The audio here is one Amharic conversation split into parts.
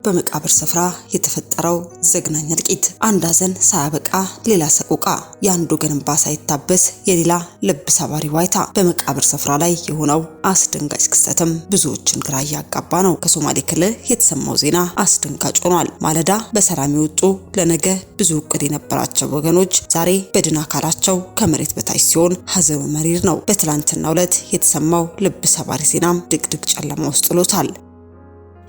በመቃብር ስፍራ የተፈጠረው ዘግናኝ እልቂት አንድ ሐዘን ሳያበቃ ሌላ ሰቆቃ ያንዱ ገንባ ሳይታበስ የሌላ ልብ ሰባሪ ዋይታ በመቃብር ስፍራ ላይ የሆነው አስደንጋጭ ክስተትም ብዙዎችን ግራ ያጋባ ነው። ከሶማሌ ክልል የተሰማው ዜና አስደንጋጭ ሆኗል። ማለዳ በሰላም የወጡ ለነገ ብዙ እቅድ የነበራቸው ወገኖች ዛሬ በድን አካላቸው ከመሬት በታች ሲሆን ሐዘኑ መሪር ነው። በትላንትናው ዕለት የተሰማው ልብ ሰባሪ ዜናም ድቅድቅ ጨለማ ውስጥ ጥሎታል።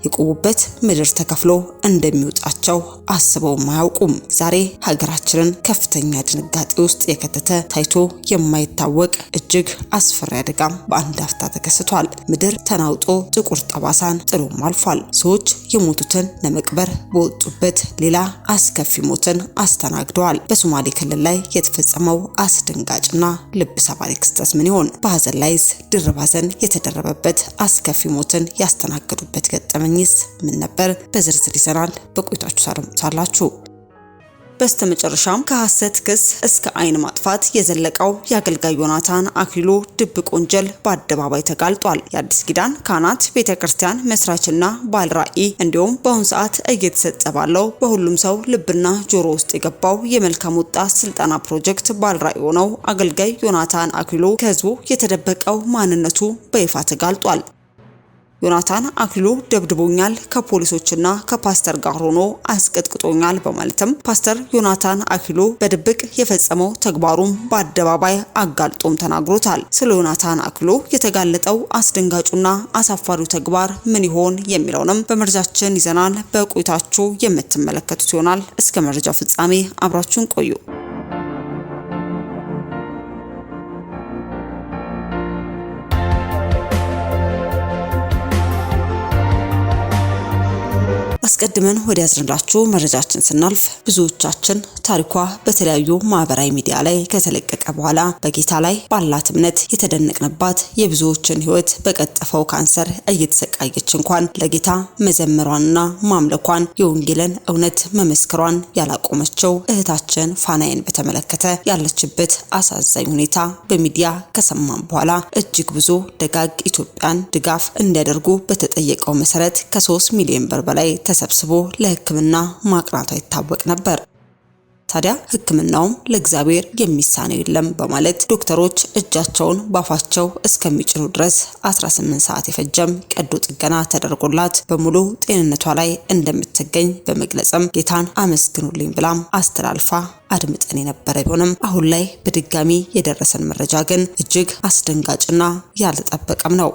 የቆሙበት ምድር ተከፍሎ እንደሚወጣቸው አስበው ማያውቁም። ዛሬ ሀገራችንን ከፍተኛ ድንጋጤ ውስጥ የከተተ ታይቶ የማይታወቅ እጅግ አስፈሪ አደጋም በአንድ አፍታ ተከስቷል። ምድር ተናውጦ ጥቁር ጠባሳን ጥሎም አልፏል። ሰዎች የሞቱትን ለመቅበር በወጡበት ሌላ አስከፊ ሞትን አስተናግደዋል። በሶማሌ ክልል ላይ የተፈጸመው አስደንጋጭና ልብ ሰባሪ ክስተት ምን ይሆን? በሐዘን ላይስ ድርብ ሐዘን የተደረበበት አስከፊ ሞትን ያስተናገዱበት ገጠመኝስ ምን ነበር? በዝርዝር ይዘናል። በቆይታችሁ ታደምጡታላችሁ። በስተመጨረሻም ከሐሰት ክስ እስከ አይን ማጥፋት የዘለቀው የአገልጋይ ዮናታን አክሊሉ ድብቅ ወንጀል በአደባባይ ተጋልጧል። የአዲስ ኪዳን ካህናት ቤተክርስቲያን መስራችና ባለራዕይ እንዲሁም በአሁኑ ሰዓት እየተሰጠ ባለው በሁሉም ሰው ልብና ጆሮ ውስጥ የገባው የመልካም ወጣት ስልጠና ፕሮጀክት ባለራዕይ ሆነው አገልጋይ ዮናታን አክሊሉ ከህዝቡ የተደበቀው ማንነቱ በይፋ ተጋልጧል። ዮናታን አክሊሉ ደብድቦኛል፣ ከፖሊሶችና ከፓስተር ጋር ሆኖ አስቀጥቅጦኛል በማለትም ፓስተር ዮናታን አክሊሉ በድብቅ የፈጸመው ተግባሩም በአደባባይ አጋልጦም ተናግሮታል። ስለ ዮናታን አክሊሉ የተጋለጠው አስደንጋጩና አሳፋሪው ተግባር ምን ይሆን የሚለውንም በመረጃችን ይዘናል። በቆይታችሁ የምትመለከቱት ይሆናል። እስከ መረጃው ፍጻሜ አብራችሁን ቆዩ። አስቀድመን ወደ ያዝንላችሁ መረጃችን ስናልፍ ብዙዎቻችን ታሪኳ በተለያዩ ማህበራዊ ሚዲያ ላይ ከተለቀቀ በኋላ በጌታ ላይ ባላት እምነት የተደነቅንባት የብዙዎችን ህይወት በቀጠፈው ካንሰር እየተሰቃየች እንኳን ለጌታ መዘመሯንና ማምለኳን የወንጌልን እውነት መመስከሯን ያላቆመችው እህታችን ፋናዬን በተመለከተ ያለችበት አሳዛኝ ሁኔታ በሚዲያ ከሰማን በኋላ እጅግ ብዙ ደጋግ ኢትዮጵያን ድጋፍ እንዲያደርጉ በተጠየቀው መሰረት ከ3 ሚሊዮን ብር በላይ ተሰብስቦ ለህክምና ማቅናቷ ይታወቅ ነበር። ታዲያ ህክምናውም ለእግዚአብሔር የሚሳነው የለም በማለት ዶክተሮች እጃቸውን ባፋቸው እስከሚጭኑ ድረስ 18 ሰዓት የፈጀም ቀዶ ጥገና ተደርጎላት በሙሉ ጤንነቷ ላይ እንደምትገኝ በመግለጽም ጌታን አመስግኑልኝ ብላም አስተላልፋ አድምጠን የነበረ ቢሆንም አሁን ላይ በድጋሚ የደረሰን መረጃ ግን እጅግ አስደንጋጭና ያልተጠበቀም ነው።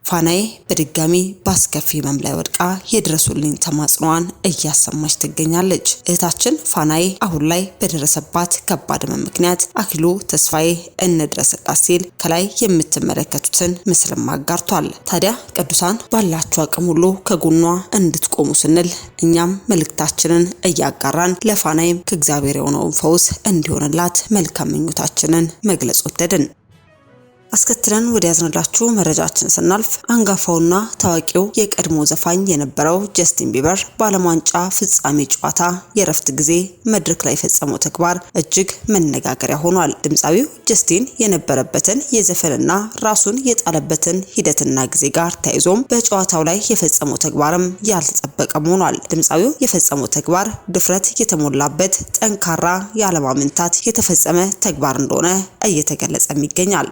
ፋናዬ በድጋሚ ባስከፊ ህመም ላይ ወድቃ የድረሱልኝ ተማጽኗን እያሰማች ትገኛለች። እህታችን ፋናዬ አሁን ላይ በደረሰባት ከባድ ህመም ምክንያት አክሊሉ ተስፋዬ እንድረስላት ሲል ከላይ የምትመለከቱትን ምስልም አጋርቷል። ታዲያ ቅዱሳን ባላችሁ አቅም ሁሉ ከጎኗ እንድትቆሙ ስንል እኛም መልእክታችንን እያጋራን ለፋናዬም ከእግዚአብሔር የሆነውን ፈውስ እንዲሆንላት መልካም ምኞታችንን መግለጽ ወደድን። አስከትለን ወደ ያዝንላችሁ መረጃችን ስናልፍ አንጋፋውና ታዋቂው የቀድሞ ዘፋኝ የነበረው ጀስቲን ቢበር በዓለም ዋንጫ ፍጻሜ ጨዋታ የረፍት ጊዜ መድረክ ላይ የፈጸመው ተግባር እጅግ መነጋገሪያ ሆኗል። ድምጻዊው ጀስቲን የነበረበትን የዘፈንና ራሱን የጣለበትን ሂደትና ጊዜ ጋር ተያይዞም በጨዋታው ላይ የፈጸመው ተግባርም ያልተጠበቀ ሆኗል። ድምጻዊው የፈጸመው ተግባር ድፍረት የተሞላበት ጠንካራ ያለማመንታት የተፈጸመ ተግባር እንደሆነ እየተገለጸም ይገኛል።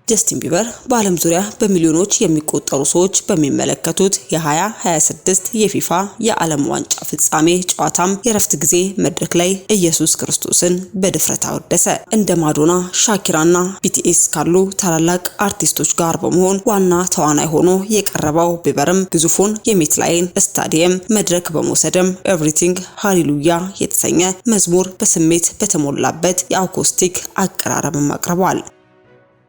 ጀስቲን ቢበር በዓለም ዙሪያ በሚሊዮኖች የሚቆጠሩ ሰዎች በሚመለከቱት የ2026 የፊፋ የዓለም ዋንጫ ፍጻሜ ጨዋታም የረፍት ጊዜ መድረክ ላይ ኢየሱስ ክርስቶስን በድፍረት አወደሰ። እንደ ማዶና፣ ሻኪራና ቢቲኤስ ካሉ ታላላቅ አርቲስቶች ጋር በመሆን ዋና ተዋናይ ሆኖ የቀረበው ቢበርም ግዙፉን የሜትላይን ስታዲየም መድረክ በመውሰድም ኤቭሪቲንግ ሃሌሉያ የተሰኘ መዝሙር በስሜት በተሞላበት የአኮስቲክ አቀራረብም አቅርቧል።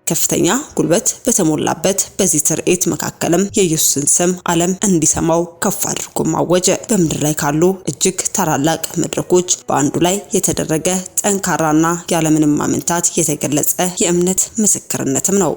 ከፍተኛ ጉልበት በተሞላበት በዚህ ትርኢት መካከልም የኢየሱስን ስም ዓለም እንዲሰማው ከፍ አድርጎ ማወጀ። በምድር ላይ ካሉ እጅግ ታላላቅ መድረኮች በአንዱ ላይ የተደረገ ጠንካራና ያለምንም ማመንታት የተገለጸ የእምነት ምስክርነትም ነው።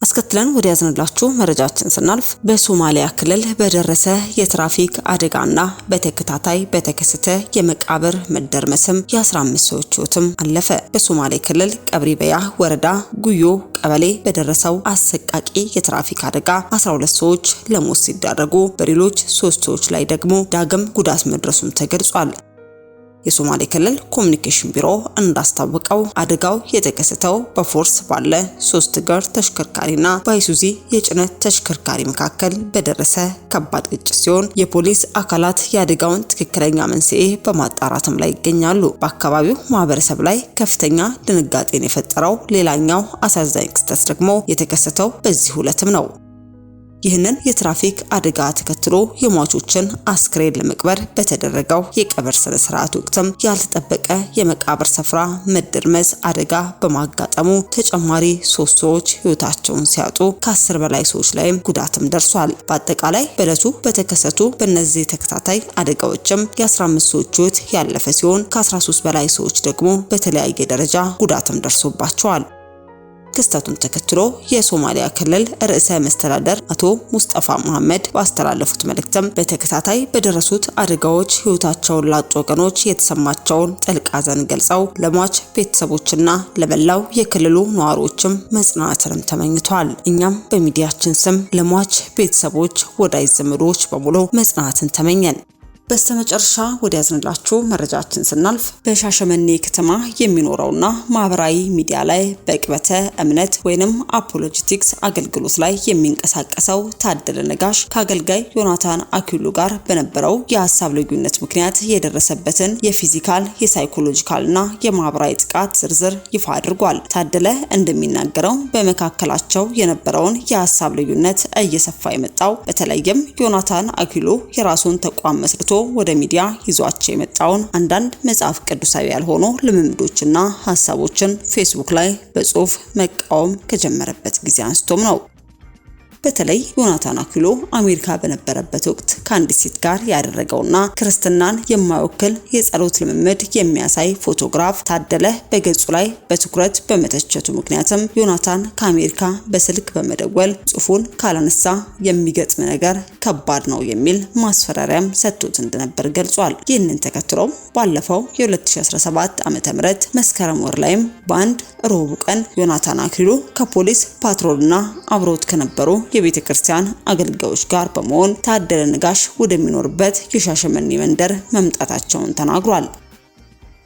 አስከትለን ወደ ያዝንላችሁ መረጃችን ስናልፍ በሶማሊያ ክልል በደረሰ የትራፊክ አደጋና በተከታታይ በተከሰተ የመቃብር መደርመስም የ15 ሰዎች ሕይወትም አለፈ። በሶማሌ ክልል ቀብሪ በያ ወረዳ ጉዮ ቀበሌ በደረሰው አሰቃቂ የትራፊክ አደጋ 12 ሰዎች ለሞት ሲዳረጉ በሌሎች 3 ሰዎች ላይ ደግሞ ዳግም ጉዳት መድረሱም ተገልጿል። የሶማሌ ክልል ኮሙኒኬሽን ቢሮ እንዳስታወቀው አደጋው የተከሰተው በፎርስ ባለ 3 እግር ተሽከርካሪና በአይሱዚ የጭነት ተሽከርካሪ መካከል በደረሰ ከባድ ግጭት ሲሆን የፖሊስ አካላት የአደጋውን ትክክለኛ መንስኤ በማጣራትም ላይ ይገኛሉ። በአካባቢው ማህበረሰብ ላይ ከፍተኛ ድንጋጤን የፈጠረው ሌላኛው አሳዛኝ ክስተት ደግሞ የተከሰተው በዚህ ዕለትም ነው። ይህንን የትራፊክ አደጋ ተከትሎ የሟቾችን አስክሬን ለመቅበር በተደረገው የቀብር ስነ ስርዓት ወቅትም ያልተጠበቀ የመቃብር ስፍራ መደርመስ አደጋ በማጋጠሙ ተጨማሪ 3 ሰዎች ህይወታቸውን ሲያጡ ከ10 በላይ ሰዎች ላይም ጉዳትም ደርሷል። በአጠቃላይ በዕለቱ በተከሰቱ በእነዚህ ተከታታይ አደጋዎችም የ15 ሰዎች ህይወት ያለፈ ሲሆን ከ13 በላይ ሰዎች ደግሞ በተለያየ ደረጃ ጉዳትም ደርሶባቸዋል። ክስተቱን ተከትሎ የሶማሊያ ክልል ርዕሰ መስተዳደር አቶ ሙስጠፋ መሐመድ ባስተላለፉት መልእክትም በተከታታይ በደረሱት አደጋዎች ህይወታቸውን ላጡ ወገኖች የተሰማቸውን ጥልቅ ሐዘን ገልጸው ለሟች ቤተሰቦችና ለመላው የክልሉ ነዋሪዎችም መጽናናትን ተመኝተዋል። እኛም በሚዲያችን ስም ለሟች ቤተሰቦች፣ ወዳጅ ዘመዶች በሙሉ መጽናናትን ተመኘን። በስተመጨረሻ ወደ ያዝንላችሁ መረጃችን ስናልፍ በሻሸመኔ ከተማ የሚኖረውና ማህበራዊ ሚዲያ ላይ በቅበተ እምነት ወይንም አፖሎጂቲክስ አገልግሎት ላይ የሚንቀሳቀሰው ታደለ ነጋሽ ከአገልጋይ ዮናታን አክሊሉ ጋር በነበረው የሐሳብ ልዩነት ምክንያት የደረሰበትን የፊዚካል የሳይኮሎጂካልና የማህበራዊ ጥቃት ዝርዝር ይፋ አድርጓል። ታደለ እንደሚናገረው በመካከላቸው የነበረውን የሐሳብ ልዩነት እየሰፋ የመጣው በተለይም ዮናታን አክሊሉ የራሱን ተቋም መስርቶ ወደ ሚዲያ ይዟቸው የመጣውን አንዳንድ መጽሐፍ ቅዱሳዊ ያልሆኑ ልምምዶችና ሐሳቦችን ፌስቡክ ላይ በጽሁፍ መቃወም ከጀመረበት ጊዜ አንስቶም ነው። በተለይ ዮናታን አክሊሉ አሜሪካ በነበረበት ወቅት ከአንዲት ሴት ጋር ያደረገውና ክርስትናን የማይወክል የጸሎት ልምምድ የሚያሳይ ፎቶግራፍ ታደለ በገጹ ላይ በትኩረት በመተቸቱ ምክንያትም ዮናታን ከአሜሪካ በስልክ በመደወል ጽሑፉን ካላነሳ የሚገጥም ነገር ከባድ ነው የሚል ማስፈራሪያም ሰጥቶት እንደነበር ገልጿል። ይህንን ተከትሎ ባለፈው የ2017 ዓ.ም መስከረም ወር ላይም በአንድ ሮቡ ቀን ዮናታን አክሊሉ ከፖሊስ ፓትሮልና አብሮት ከነበሩ የቤተ ክርስቲያን አገልጋዮች ጋር በመሆን ታደለ ነጋሽ ወደሚኖርበት የሻሸመኔ መንደር መምጣታቸውን ተናግሯል።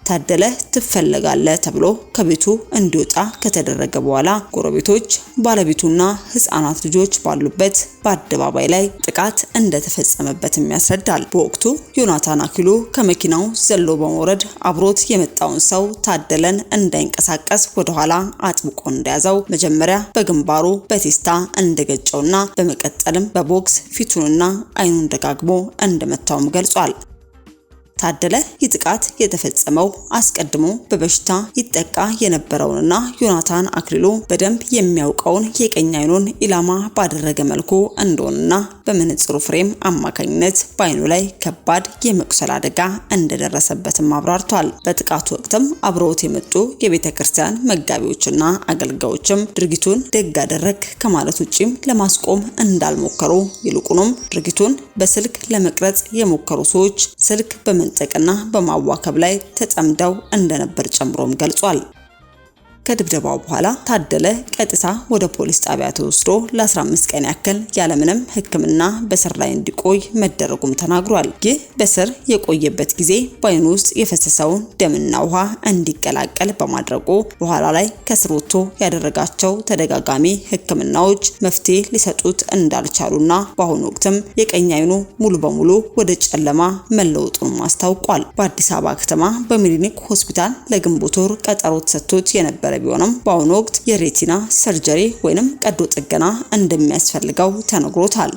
ታደለ ትፈለጋለህ ተብሎ ከቤቱ እንዲወጣ ከተደረገ በኋላ ጎረቤቶች፣ ባለቤቱና ህፃናት ልጆች ባሉበት በአደባባይ ላይ ጥቃት እንደተፈጸመበትም ያስረዳል። በወቅቱ ዮናታን አክሊሉ ከመኪናው ዘሎ በመውረድ አብሮት የመጣውን ሰው ታደለን እንዳይንቀሳቀስ ወደኋላ አጥብቆ እንደያዘው መጀመሪያ በግንባሩ በቴስታ እንደገጨውና በመቀጠልም በቦክስ ፊቱንና አይኑን ደጋግሞ እንደመታውም ገልጿል። ታደለ ይጥቃት የተፈጸመው አስቀድሞ በበሽታ ይጠቃ የነበረውንና ዮናታን አክሊሉ በደንብ የሚያውቀውን የቀኝ አይኑን ኢላማ ባደረገ መልኩ እንደሆነና በመነጽሩ ፍሬም አማካኝነት በአይኑ ላይ ከባድ የመቁሰል አደጋ እንደደረሰበትም አብራርቷል። በጥቃቱ ወቅትም አብረውት የመጡ የቤተ ክርስቲያን መጋቢዎችና አገልጋዮችም ድርጊቱን ደግ አደረግ ከማለት ውጪም ለማስቆም እንዳልሞከሩ ይልቁንም ድርጊቱን በስልክ ለመቅረጽ የሞከሩ ሰዎች ስልክ በመንጠቅና በማዋከብ ላይ ተጠምደው እንደነበር ጨምሮም ገልጿል። ከድብደባው በኋላ ታደለ ቀጥታ ወደ ፖሊስ ጣቢያ ተወስዶ ለ15 ቀን ያክል ያለምንም ሕክምና በስር ላይ እንዲቆይ መደረጉም ተናግሯል። ይህ በስር የቆየበት ጊዜ በአይኑ ውስጥ የፈሰሰውን ደምና ውሃ እንዲቀላቀል በማድረጉ በኋላ ላይ ከስር ወጥቶ ያደረጋቸው ተደጋጋሚ ሕክምናዎች መፍትሄ ሊሰጡት እንዳልቻሉና በአሁኑ ወቅትም የቀኝ አይኑ ሙሉ በሙሉ ወደ ጨለማ መለወጡን አስታውቋል። በአዲስ አበባ ከተማ በሚሊኒክ ሆስፒታል ለግንቦት ወር ቀጠሮ ተሰጥቶት የነበረ ቢሆንም በአሁኑ ወቅት የሬቲና ሰርጀሪ ወይንም ቀዶ ጥገና እንደሚያስፈልገው ተነግሮታል።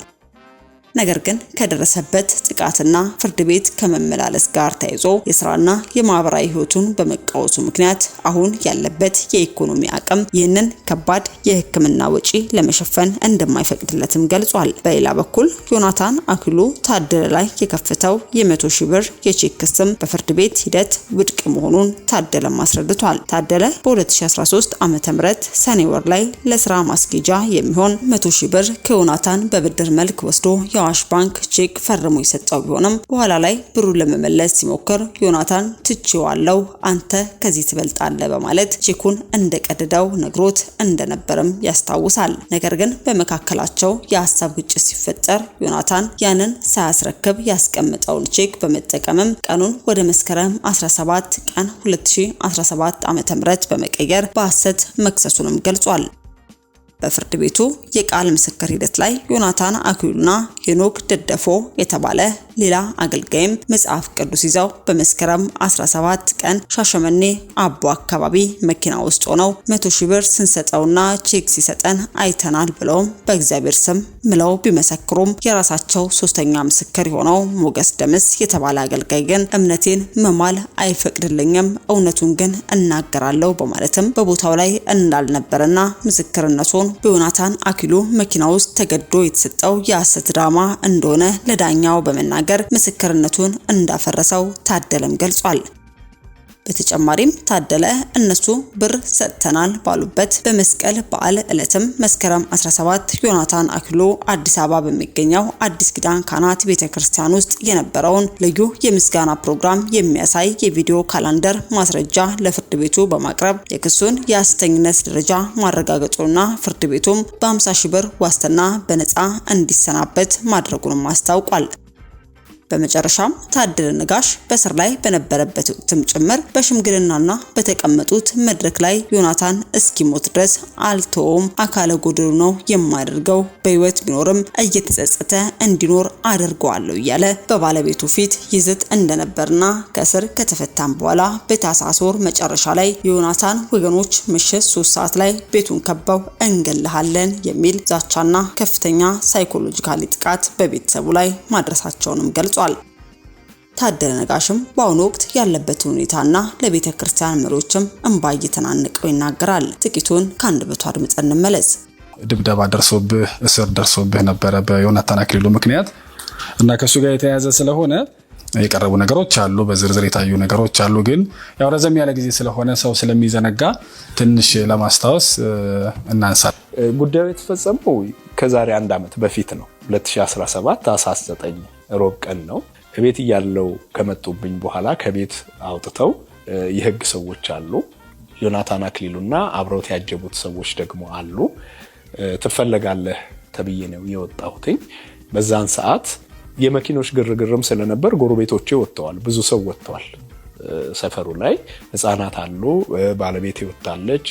ነገር ግን ከደረሰበት ጥቃትና ፍርድ ቤት ከመመላለስ ጋር ተያይዞ የስራና የማህበራዊ ህይወቱን በመቃወሱ ምክንያት አሁን ያለበት የኢኮኖሚ አቅም ይህንን ከባድ የሕክምና ወጪ ለመሸፈን እንደማይፈቅድለትም ገልጿል። በሌላ በኩል ዮናታን አክሊሉ ታደለ ላይ የከፈተው የ100,000 ብር የቼክ ክስም በፍርድ ቤት ሂደት ውድቅ መሆኑን ታደለ አስረድቷል። ታደለ በ2013 ዓ.ም ሰኔ ወር ላይ ለስራ ማስኬጃ የሚሆን 100,000 ብር ከዮናታን በብድር መልክ ወስዶ የአዋሽ ባንክ ቼክ ፈርሞ የሰጠው ቢሆንም በኋላ ላይ ብሩን ለመመለስ ሲሞክር ዮናታን ትቼዋለሁ፣ አንተ ከዚህ ትበልጣለህ በማለት ቼኩን እንደቀደደው ነግሮት እንደነበርም ያስታውሳል። ነገር ግን በመካከላቸው የሀሳብ ግጭት ሲፈጠር ዮናታን ያንን ሳያስረክብ ያስቀመጠውን ቼክ በመጠቀምም ቀኑን ወደ መስከረም 17 ቀን 2017 ዓ.ም በመቀየር በሐሰት መክሰሱንም ገልጿል። በፍርድ ቤቱ የቃል ምስክር ሂደት ላይ ዮናታን አክሊሉና ሄኖክ ደደፎ የተባለ ሌላ አገልጋይም መጽሐፍ ቅዱስ ይዘው በመስከረም 17 ቀን ሻሸመኔ አቦ አካባቢ መኪና ውስጥ ሆነው 100,000 ብር ስንሰጠውና ቼክ ሲሰጠን አይተናል ብለው በእግዚአብሔር ስም ምለው ቢመሰክሩም የራሳቸው ሶስተኛ ምስክር የሆነው ሞገስ ደምስ የተባለ አገልጋይ ግን እምነቴን መማል አይፈቅድልኝም፣ እውነቱን ግን እናገራለሁ በማለትም በቦታው ላይ እንዳልነበረና ምስክርነቱን በዮናታን አክሊሉ መኪና ውስጥ ተገዶ የተሰጠው የሐሰት ድራማ እንደሆነ ለዳኛው በመናገር ምስክርነቱን እንዳፈረሰው ታደለም ገልጿል። በተጨማሪም ታደለ እነሱ ብር ሰጥተናል ባሉበት በመስቀል በዓል ዕለትም መስከረም 17 ዮናታን አክሊሉ አዲስ አበባ በሚገኘው አዲስ ኪዳን ካህናት ቤተክርስቲያን ውስጥ የነበረውን ልዩ የምስጋና ፕሮግራም የሚያሳይ የቪዲዮ ካላንደር ማስረጃ ለፍርድ ቤቱ በማቅረብ የክሱን የሐሰተኝነት ደረጃ ማረጋገጡና ፍርድ ቤቱም በ50,000 ብር ዋስትና በነፃ እንዲሰናበት ማድረጉንም አስታውቋል። በመጨረሻም ታደለ ነጋሽ በስር ላይ በነበረበት ወቅትም ጭምር በሽምግልናና በተቀመጡት መድረክ ላይ ዮናታን እስኪሞት ድረስ አልተውም፣ አካለ ጎደሎ ነው የማደርገው፣ በህይወት ቢኖርም እየተጸጸተ እንዲኖር አደርገዋለሁ እያለ በባለቤቱ ፊት ይዝት እንደነበርና ከስር ከተፈታም በኋላ በታህሳስ ወር መጨረሻ ላይ የዮናታን ወገኖች ምሽት 3 ሰዓት ላይ ቤቱን ከበው እንገልሃለን የሚል ዛቻና ከፍተኛ ሳይኮሎጂካሊ ጥቃት በቤተሰቡ ላይ ማድረሳቸውንም ገልጿል። ታደለ ነጋሽም በአሁኑ ወቅት ያለበትን ሁኔታና ለቤተ ክርስቲያን መሪዎችም እንባ እየተናነቀው ይናገራል። ጥቂቱን ከአንደበቱ አድምጠን እንመለስ። ድብደባ ደርሶብህ እስር ደርሶብህ ነበረ በዮናታን አክሊሉ ምክንያት እና ከሱ ጋር የተያያዘ ስለሆነ የቀረቡ ነገሮች አሉ፣ በዝርዝር የታዩ ነገሮች አሉ። ግን ያው ረዘም ያለ ጊዜ ስለሆነ ሰው ስለሚዘነጋ ትንሽ ለማስታወስ እናንሳ። ጉዳዩ የተፈጸመው ከዛሬ 1 ዓመት በፊት ነው። 2017 ታህሳስ 9 ሮብ ቀን ነው። ከቤት እያለው ከመጡብኝ በኋላ ከቤት አውጥተው የህግ ሰዎች አሉ፣ ዮናታን አክሊሉና አብረውት ያጀቡት ሰዎች ደግሞ አሉ። ትፈለጋለህ ተብዬ ነው የወጣሁትኝ። በዛን ሰዓት የመኪኖች ግርግርም ስለነበር ጎረቤቶቼ ወጥተዋል፣ ብዙ ሰው ወጥተዋል። ሰፈሩ ላይ ህፃናት አሉ፣ ባለቤቴ ወጣለች፣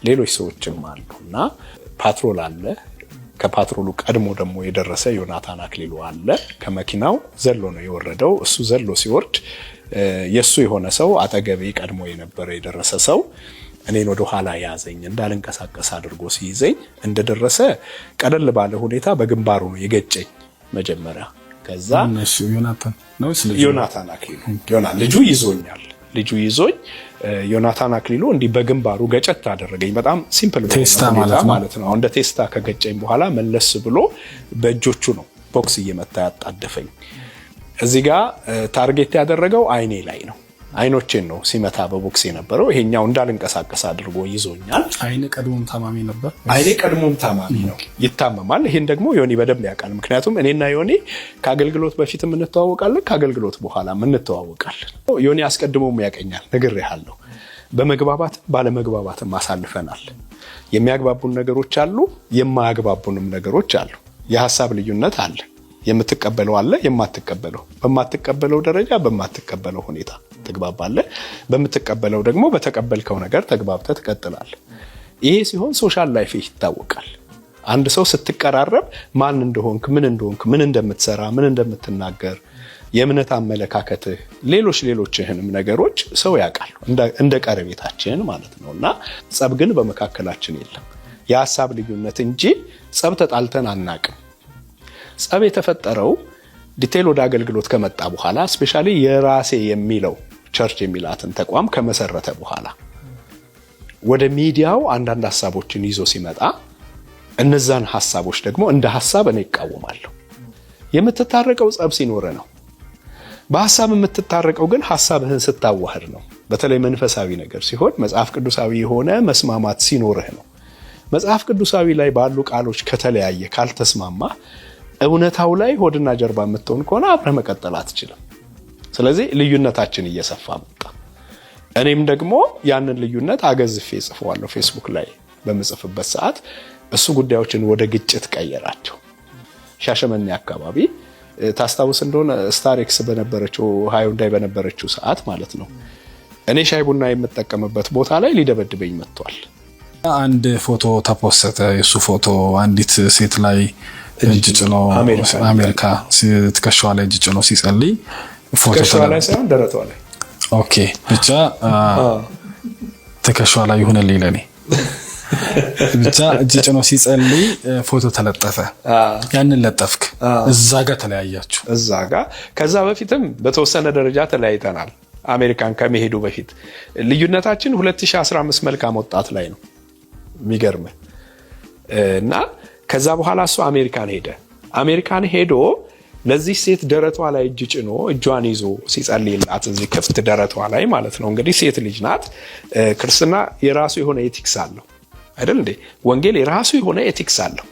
ሌሎች ሰዎችም አሉና ፓትሮል አለ። ከፓትሮሉ ቀድሞ ደግሞ የደረሰ ዮናታን አክሊሉ አለ። ከመኪናው ዘሎ ነው የወረደው። እሱ ዘሎ ሲወርድ የሱ የሆነ ሰው አጠገቤ ቀድሞ የደረሰ ሰው እኔን ወደ ኋላ ያዘኝ፣ እንዳልንቀሳቀስ አድርጎ ሲይዘኝ እንደደረሰ ቀለል ባለ ሁኔታ በግንባሩ ነው የገጨኝ መጀመሪያ። ከዛ ዮናታን አክሊሉ ልጁ ይዞኛል። ልጁ ይዞኝ ዮናታን አክሊሉ እንዲህ በግንባሩ ገጨት አደረገኝ። በጣም ሲምፕል ቴስታ ማለት ነው። እንደ ቴስታ ከገጨኝ በኋላ መለስ ብሎ በእጆቹ ነው ቦክስ እየመታ ያጣደፈኝ። እዚህ ጋር ታርጌት ያደረገው አይኔ ላይ ነው። አይኖቼን ነው ሲመታ በቦክስ የነበረው። ይሄኛው እንዳልንቀሳቀስ አድርጎ ይዞኛል። አይኔ ቀድሞም ታማሚ ነበር። አይኔ ቀድሞም ታማሚ ነው፣ ይታመማል። ይሄን ደግሞ ዮኒ በደንብ ያውቃል። ምክንያቱም እኔና ዮኒ ከአገልግሎት በፊት እንተዋወቃለን፣ ከአገልግሎት በኋላ እንተዋወቃለን። ዮኒ አስቀድሞም ያቀኛል፣ ነግሬሃለሁ። በመግባባት ባለመግባባትም አሳልፈናል። የሚያግባቡን ነገሮች አሉ፣ የማያግባቡንም ነገሮች አሉ። የሐሳብ ልዩነት አለ። የምትቀበለው አለ፣ የማትቀበለው። በማትቀበለው ደረጃ በማትቀበለው ሁኔታ ትግባባለህ። በምትቀበለው ደግሞ በተቀበልከው ነገር ተግባብተህ ትቀጥላለህ። ይሄ ሲሆን ሶሻል ላይፍ ይታወቃል። አንድ ሰው ስትቀራረብ ማን እንደሆንክ፣ ምን እንደምትሰራ፣ ምን እንደምትናገር፣ የእምነት አመለካከትህ፣ ሌሎችህንም ነገሮች ሰው ያውቃል፣ እንደ ቀረቤታችን ማለት ነውና ጸብ ግን በመካከላችን የለም። የሐሳብ ልዩነት እንጂ ጸብ ተጣልተን አናቅም። ጸብ የተፈጠረው ዲቴል ወደ አገልግሎት ከመጣ በኋላ ስፔሻሊ የራሴ የሚለው ቸርች የሚላትን ተቋም ከመሰረተ በኋላ ወደ ሚዲያው አንዳንድ ሐሳቦችን ይዞ ሲመጣ እነዛን ሐሳቦች ደግሞ እንደ ሐሳብ እኔ እቃወማለሁ። የምትታረቀው ጸብ ሲኖር ነው። በሐሳብ የምትታረቀው ግን ሐሳብህን ስታዋህድ ነው። በተለይ መንፈሳዊ ነገር ሲሆን መጽሐፍ ቅዱሳዊ የሆነ መስማማት ሲኖርህ ነው። መጽሐፍ ቅዱሳዊ ላይ ባሉ ቃሎች ከተለያየ ካልተስማማ እውነታው ላይ ሆድና ጀርባ የምትሆን ከሆነ አብረህ መቀጠል አትችልም። ስለዚህ ልዩነታችን እየሰፋ መጣ። እኔም ደግሞ ያንን ልዩነት አገዝፌ ጽፈዋለሁ ፌስቡክ ላይ በመጽፍበት ሰዓት እሱ ጉዳዮችን ወደ ግጭት ቀየራቸው። ሻሸመኔ አካባቢ ታስታውስ እንደሆነ ስታርኤክስ በነበረችው ሃይንዳይ በነበረችው ሰዓት ማለት ነው እኔ ሻይ ቡና የምጠቀምበት ቦታ ላይ ሊደበድበኝ መጥቷል። አንድ ፎቶ ተፖሰተ። የሱ ፎቶ አንዲት ሴት ላይ እጅ ጭኖ አሜሪካ ትከሻዋ ላይ እጅ ጭኖ ሲጸልይ ፎቶ ላይ ሳይሆን ደረቷ ላይ ኦኬ ብቻ ትከሻዋ ላይ ይሁንልኝ ለኔ ብቻ እጅ ጭኖ ሲጸልይ ፎቶ ተለጠፈ። ያንን ለጠፍክ እዛ ጋር ተለያያችሁ። እዛ ጋር ከዛ በፊትም በተወሰነ ደረጃ ተለያይተናል። አሜሪካን ከመሄዱ በፊት ልዩነታችን 2015 መልካም ወጣት ላይ ነው የሚገርም እና ከዛ በኋላ እሱ አሜሪካን ሄዶ ለዚህ ሴት ደረቷ ላይ እጅ ጭኖ እጇን ይዞ ሲጸልይላት እዚህ ክፍት ደረቷ ላይ ማለት ነው። እንግዲህ ሴት ልጅ ናት። ክርስትና የራሱ የሆነ ኤቲክስ አለው አይደል እንዴ? ወንጌል የራሱ የሆነ ኤቲክስ አለው።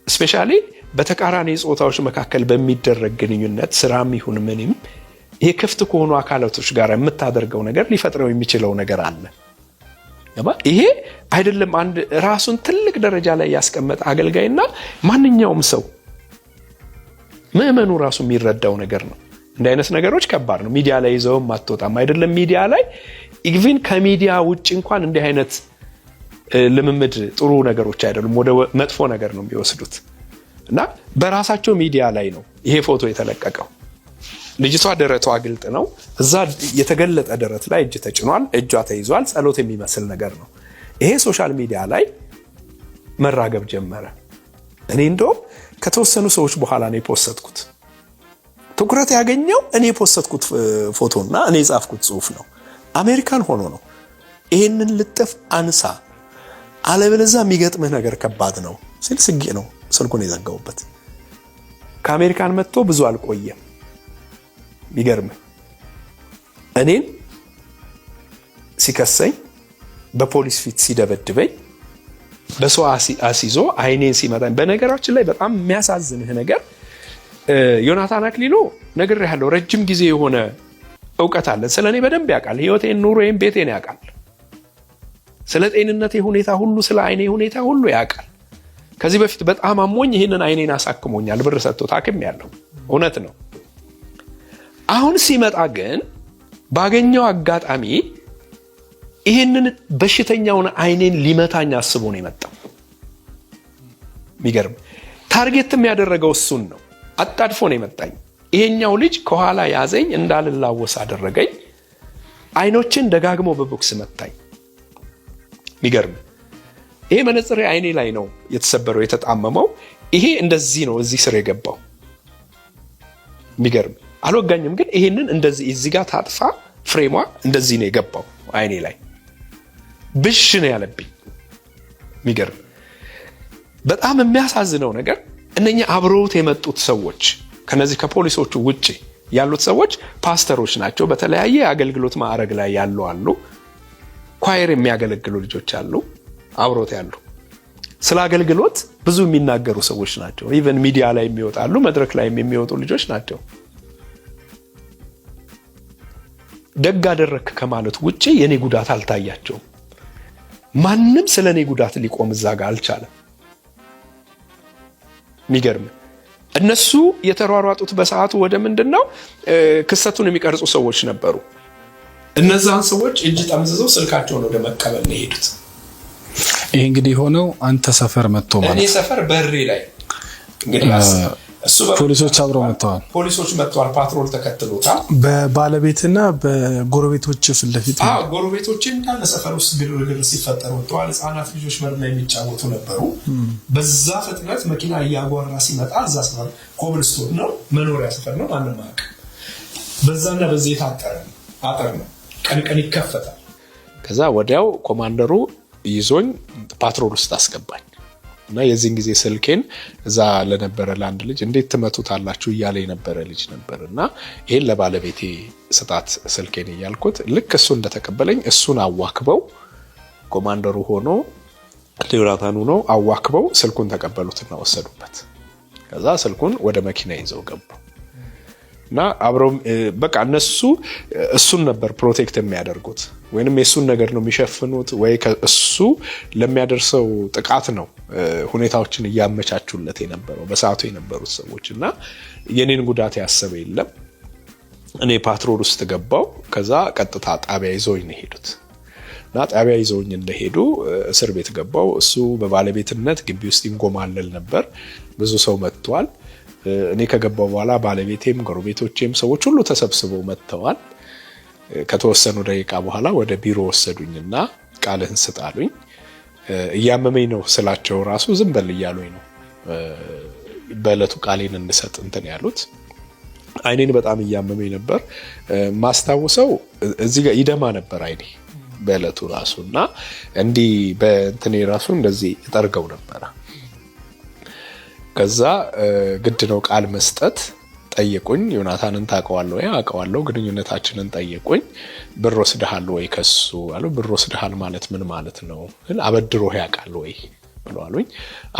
ስፔሻሊ በተቃራኒ ጾታዎች መካከል በሚደረግ ግንኙነት ስራም ይሁን ምንም ይሄ ክፍት ከሆኑ አካላቶች ጋር የምታደርገው ነገር ሊፈጥረው የሚችለው ነገር አለ። ይሄ አይደለም አንድ ራሱን ትልቅ ደረጃ ላይ ያስቀመጠ አገልጋይና ማንኛውም ሰው ምእመኑ ራሱ የሚረዳው ነገር ነው። እንደ አይነት ነገሮች ከባድ ነው። ሚዲያ ላይ ይዘውም አትወጣም አይደለም። ሚዲያ ላይ ኢቭን ከሚዲያ ውጭ እንኳን እንዲህ አይነት ልምምድ ጥሩ ነገሮች አይደሉም፣ ወደ መጥፎ ነገር ነው የሚወስዱት። እና በራሳቸው ሚዲያ ላይ ነው ይሄ ፎቶ የተለቀቀው። ልጅቷ ደረቷ ግልጥ ነው። እዛ የተገለጠ ደረት ላይ እጅ ተጭኗል፣ እጇ ተይዟል። ጸሎት የሚመስል ነገር ነው። ይሄ ሶሻል ሚዲያ ላይ መራገብ ጀመረ። እኔ እንደውም ከተወሰኑ ሰዎች በኋላ ነው የፖስተትኩት። ትኩረት ያገኘው እኔ የፖስተትኩት ፎቶና እኔ የጻፍኩት ጽሁፍ ነው። አሜሪካን ሆኖ ነው ይሄንን ልጥፍ አንሳ አለበለዚያ የሚገጥምህ ነገር ከባድ ነው ሲል ስጌ ነው ስልኩን የዘጋውበት። ከአሜሪካን መጥቶ ብዙ አልቆየም። የሚገርም እኔን ሲከሰኝ በፖሊስ ፊት ሲደበድበኝ በሰው አሲዞ አይኔን ሲመታኝ። በነገራችን ላይ በጣም የሚያሳዝንህ ነገር ዮናታን አክሊሉ ነግሬሃለሁ፣ ረጅም ጊዜ የሆነ እውቀት አለ። ስለኔ በደንብ ያውቃል። ህይወቴን፣ ኑሮዬን፣ ቤቴን ያውቃል። ስለ ጤንነቴ ሁኔታ ሁሉ፣ ስለ አይኔ ሁኔታ ሁሉ ያውቃል። ከዚህ በፊት በጣም አሞኝ ይሄንን አይኔን አሳክሞኛል፣ ብር ሰጥቶ ታክሜያለሁ። እውነት ነው። አሁን ሲመጣ ግን ባገኘው አጋጣሚ ይሄንን በሽተኛውን አይኔን ሊመታኝ አስቦ ነው የመጣው። የሚገርም ታርጌትም ያደረገው እሱን ነው። አጣድፎ ነው የመጣኝ። ይሄኛው ልጅ ከኋላ ያዘኝ፣ እንዳልላወስ አደረገኝ። አይኖችን ደጋግሞ በቦክስ መታኝ። የሚገርም ይሄ መነጽሬ አይኔ ላይ ነው የተሰበረው፣ የተጣመመው። ይሄ እንደዚህ ነው እዚህ ስር የገባው። የሚገርም አልወጋኝም፣ ግን ይሄንን እንደዚህ እዚህ ጋር ታጥፋ ፍሬሟ እንደዚህ ነው የገባው አይኔ ላይ። ብሽ ነው ያለብኝ። የሚገርም በጣም የሚያሳዝነው ነገር እነኛ አብረውት የመጡት ሰዎች ከነዚህ ከፖሊሶቹ ውጪ ያሉት ሰዎች ፓስተሮች ናቸው። በተለያየ አገልግሎት ማዕረግ ላይ ያሉ አሉ። ኳየር የሚያገለግሉ ልጆች አሉ፣ አብሮት ያሉ። ስለ አገልግሎት ብዙ የሚናገሩ ሰዎች ናቸው። ኢቨን ሚዲያ ላይ የሚወጣሉ፣ መድረክ ላይ የሚወጡ ልጆች ናቸው። ደግ አደረክ ከማለት ውጪ የኔ ጉዳት አልታያቸውም። ማንም ስለኔ ጉዳት ሊቆም እዛ ጋር አልቻለም። የሚገርም እነሱ የተሯሯጡት በሰዓቱ ወደ ምንድነው ክስተቱን የሚቀርጹ ሰዎች ነበሩ። እነዛን ሰዎች እጅ ጠምዝዘው ስልካቸውን ወደ መቀበል ነው የሄዱት። ይሄ እንግዲህ ሆነው አንተ ሰፈር መጥቶ ማለት እኔ ሰፈር በሬ ላይ እንግዲህ ፖሊሶች አብረው መጥተዋል። ፖሊሶች መጥተዋል። ፓትሮል ተከትሎታል። በባለቤትና በጎረቤቶች ፊት ለፊት ጎረቤቶች እንዳለ ሰፈር ውስጥ ግርግር ሲፈጠር ወጥተዋል። ህጻናት ልጆች በር ላይ የሚጫወቱ ነበሩ። በዛ ፍጥነት መኪና እያጓራ ሲመጣ እዛ ሰፈር ኮብልስቶን ነው፣ መኖሪያ ሰፈር ነው፣ ማንም አያውቅም። በዛና በዚህ የታጠረ አጥር ነው። ቀን ይከፈታል። ከዛ ወዲያው ኮማንደሩ ይዞኝ ፓትሮል ውስጥ አስገባኝ እና የዚህን ጊዜ ስልኬን እዛ ለነበረ ለአንድ ልጅ እንዴት ትመቱታላችሁ እያለ የነበረ ልጅ ነበርና ይሄን ለባለቤቴ ስጣት ስልኬን እያልኩት ልክ እሱ እንደተቀበለኝ እሱን አዋክበው ኮማንደሩ ሆኖ ዮናታን ሆኖ አዋክበው ስልኩን ተቀበሉትና ወሰዱበት። ከዛ ስልኩን ወደ መኪና ይዘው ገቡ እና አብረው በቃ እነሱ እሱን ነበር ፕሮቴክት የሚያደርጉት ወይንም የሱን ነገር ነው የሚሸፍኑት ወይ ከእሱ ለሚያደርሰው ጥቃት ነው ሁኔታዎችን ያመቻቹለት የነበረው በሰዓቱ የነበሩት ሰዎችና የኔን ጉዳት ያሰበ የለም። እኔ ፓትሮል ውስጥ ገባው። ከዛ ቀጥታ ጣቢያ ይዘውኝ ነው ሄዱት እና ጣቢያ ይዘውኝ እንደሄዱ እስር ቤት ገባው። እሱ በባለቤትነት ግቢ ውስጥ ይንጎማለል ነበር። ብዙ ሰው መጥቷል። እኔ ከገባው በኋላ ባለቤቴም ጎረቤቶቼም ሰዎች ሁሉ ተሰብስበው መጥተዋል። ከተወሰኑ ደቂቃ በኋላ ወደ ቢሮ ወሰዱኝና ቃልህን ስጣሉኝ። እያመመኝ ነው ስላቸው ራሱ ዝም በል እያሉኝ ነው በእለቱ ቃሌን እንድሰጥ እንትን ያሉት። አይኔን በጣም እያመመኝ ነበር። ማስታወሰው እዚህ ጋር ይደማ ነበር አይኔ በእለቱ ራሱና እንዲህ በእንትኔ ራሱ እንደዚህ እጠርገው ነበር። ከዛ ግድ ነው ቃል መስጠት ጠየቁኝ። ዮናታንን ታውቀዋለህ ወይ? አውቀዋለሁ። ግንኙነታችንን ጠየቁኝ። ብር ወስደሃል ወይ ከሱ አሉ። ብር ወስደሃል ማለት ምን ማለት ነው? አበድሮህ ያውቃል ወይ ብለዋሉኝ።